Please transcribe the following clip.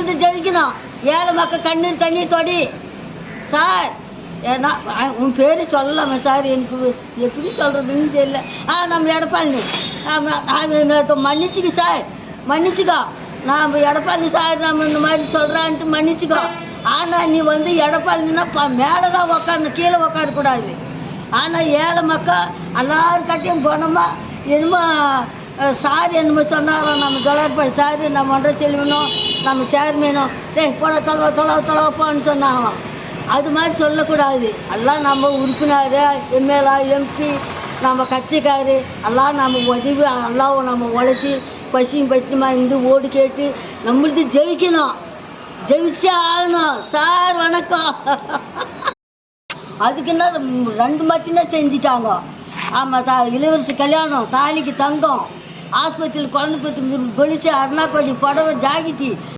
நம்மள்ட்ட ஜெயிக்கணும். ஏழை மக்கள் கண்ணீர் தண்ணி தொடி சார். ஏன்னா உன் பேர் சொல்லலாமா சார்? எனக்கு எப்படி சொல்கிறதுன்னு தெரியல. நம்ம எடப்பாடி மன்னிச்சுக்க சார், மன்னிச்சுக்கோ. நாம் எடப்பாடி சார் நம்ம இந்த மாதிரி சொல்கிறான்ட்டு மன்னிச்சுக்கோ. ஆனால் நீ வந்து எடப்பாடினா மேலே தான் உக்காரணும், கீழே உக்காரக்கூடாது. ஆனால் ஏழை மக்கள் எல்லாரும் கட்டியும் குணமாக என்னமோ சார் என்னமோ சொன்னாலும் நம்ம தொலைப்பாடி சார், நம்ம ஒன்றை செல்வனும், நம்ம சேர்மேனும் போட தொலைவான்னு சொன்னாங்களாம். அது மாதிரி சொல்லக்கூடாது. எல்லாம் நம்ம உறுப்பினர், எம்எல்ஏ, எம்பி, நம்ம கட்சிக்காரு எல்லாம் நம்ம உதவி, எல்லாம் நம்ம உழைச்சி பசியும் பட்டியமா இருந்து ஓடு கேட்டு நம்மளுக்கு ஜெயிக்கணும், ஜெயிச்சே ஆகணும். சார் வணக்கம். அதுக்குன்னா 2 மட்டும்தான் செஞ்சுட்டாங்க. ஆமாம், இளவரசி கல்யாணம், தாலிக்கு தங்கம், ஆஸ்பத்திரியில் குழந்தை பற்றி பொழிச்சு, அருணாக்கோடி புடவை, ஜாக்கெட்டி